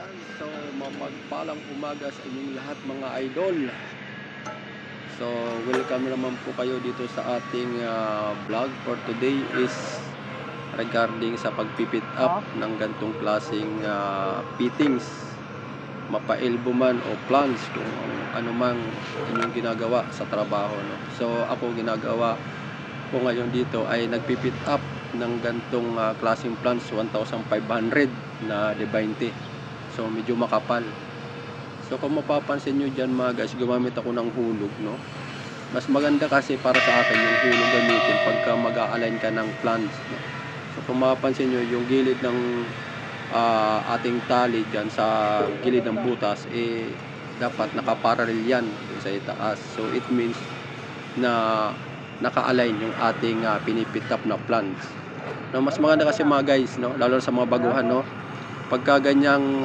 Ayan, so mapagpalang umaga sa inyong lahat mga idol. So welcome naman po kayo dito sa ating vlog for today is regarding sa pagpipit up ng gantong klaseng fittings, mapailbo man o plans kung ano mang inyong ginagawa sa trabaho, no? So ako ginagawa ko ngayon dito ay nagpipit up ng gantong klaseng plans 1,500 na de 20. So medyo makapal. So kung mapapansin nyo dyan mga guys, gumamit ako ng hulog, no? Mas maganda kasi para sa akin yung hulog gamitin pagka mag-a-align ka ng plans, no? So kung mapapansin nyo yung gilid ng ating tali dyan sa gilid ng butas, dapat nakaparallel yan sa itaas. So it means na naka-align yung ating pinipit up na plans, no? Mas maganda kasi mga guys, no? Lalo sa mga baguhan, no? Pagka ganyang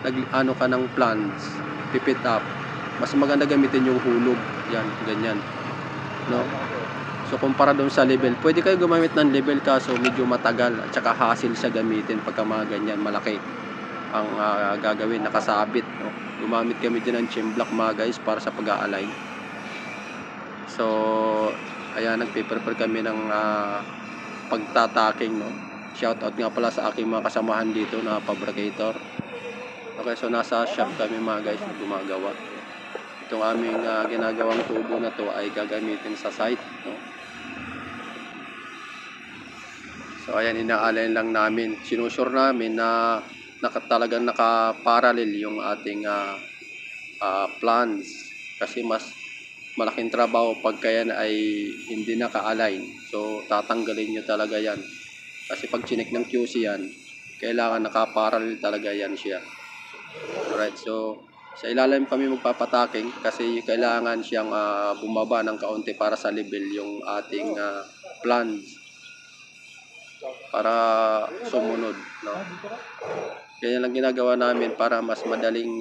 nag-ano ka ng plans, pipit up, mas maganda gamitin yung hulog. Yan, ganyan, no? So kumpara doon sa level, pwede kayo gumamit ng level kaso medyo matagal at saka hassle siya gamitin pagka mga ganyan malaki ang gagawin, nakasabit, no? Gumamit kami din ng chain block mga guys para sa pag-a-align. So ayan, nagpe-prepare kami ng pagtataking, no? Shoutout nga pala sa aking mga kasamahan dito na fabricator. Okay, so nasa shop kami mga guys na gumagawa. Itong aming ginagawang tubo na to ay gagamitin sa site, no? So ayan, ina-align lang namin. Sinusure namin na talagang naka-parallel yung ating plans. Kasi mas malaking trabaho pagka yan ay hindi naka-align. So tatanggalin nyo talaga yan. Kasi pag chinek ng QC yan, kailangan naka-parallel talaga yan siya. Alright, so sa ilalim kami magpapataking kasi kailangan siyang bumaba ng kaunti para sa level yung ating plans para sumunod, no? Ganyan lang ginagawa namin para mas madaling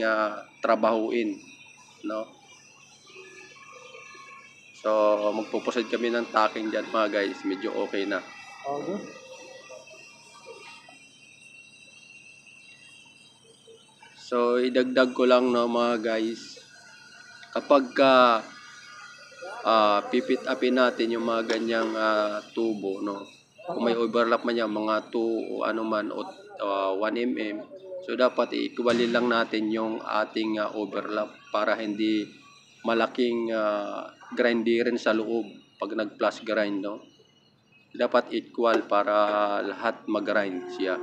trabahuin, no? So magpupusid kami ng tacking dyan mga guys, medyo okay na. So idagdag ko lang, no mga guys, kapag pipit upin natin yung mga ganyang tubo, no, kung may overlap man yan, mga 2 o ano man o 1 mm, so dapat i-equal lang natin yung ating overlap para hindi malaking grind rin sa loob pag nag plus grind, no? Dapat equal para lahat mag-grind siya.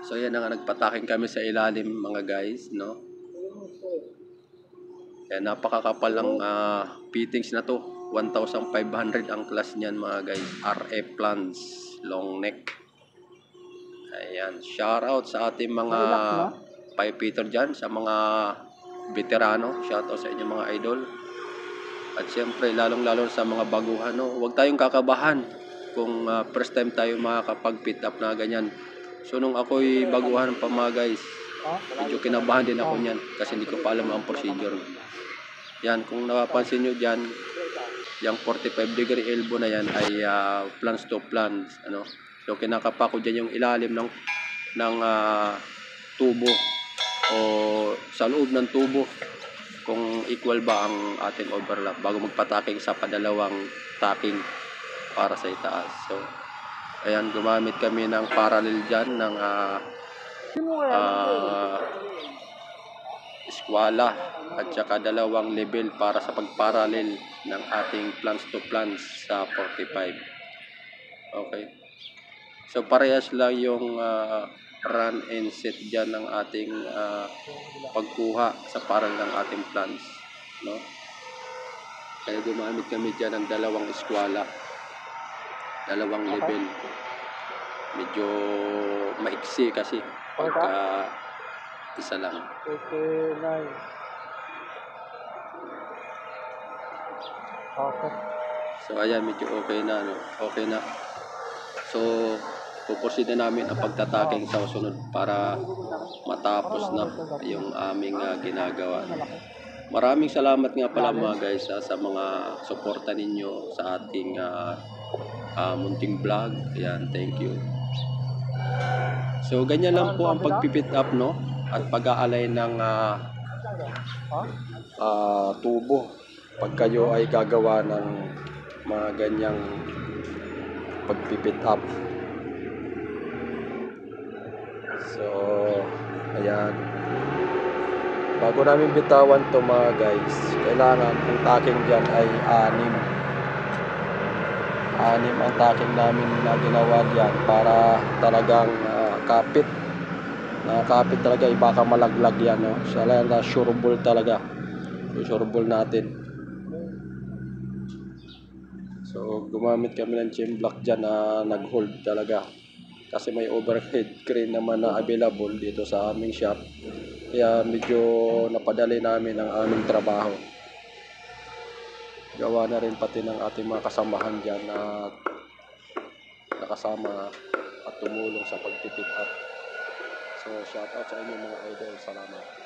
So yan na nga, nagpataking kami sa ilalim mga guys, no? Kaya napakakapal ang fittings na to. 1,500 ang class niyan mga guys. RF plans, long neck. Ayan, shout out sa ating mga pipefitter dyan, sa mga veterano. Shout out sa inyo mga idol. At siyempre lalong lalo sa mga baguhan, no? Huwag tayong kakabahan kung first time tayo makakapag-pit up na ganyan. So nung ako'y baguhan pa mga guys, medyo kinabahan din ako niyan kasi hindi ko pa alam ang procedure. Yan, kung napapansin nyo dyan, yung 45 degree elbow na yan ay plans to plans, ano? So kinakapa ko dyan yung ilalim ng tubo o sa loob ng tubo kung equal ba ang ating overlap bago magpataking sa padalawang taking para sa itaas. So ayan, gumamit kami ng parallel dyan ng eskwala at saka dalawang level para sa pagparallel ng ating plans to plans sa 45. Okay, so parehas lang yung run and set dyan ng ating pagkuha sa parallel ng ating plans, no? Kaya gumamit kami dyan ng dalawang eskwala, dalawang level. Medyo maiksi kasi pagka isa lang. Okay. So ayan, medyo okay na, no? Okay na. So puproceed na namin ang pagtataking sa susunod para matapos na yung aming ginagawa. Maraming salamat nga pala mga guys sa mga suporta ninyo sa ating munting vlog. Ayan, thank you. So ganyan lang po ang pagpipit up, no, at pag-aalay ng tubo pag kayo ay gagawa ng mga ganyang pagpipit up. So ayan, bago namin bitawan to mga guys, kailangan ang tacking dyan ay 6 ang tacking namin na ginawa dyan para talagang nakakapit talaga, baka malaglag yan, no? So na sureball talaga, sureball natin. So gumamit kami ng chain block dyan na nag-hold talaga, kasi may overhead crane naman na available dito sa aming shop, kaya medyo napadali namin ang aming trabaho. Gawa na rin pati ng ating mga kasamahan dyan na nakasama at tumulong sa pagpipit up. So shout out sa inyo mga idol, salamat.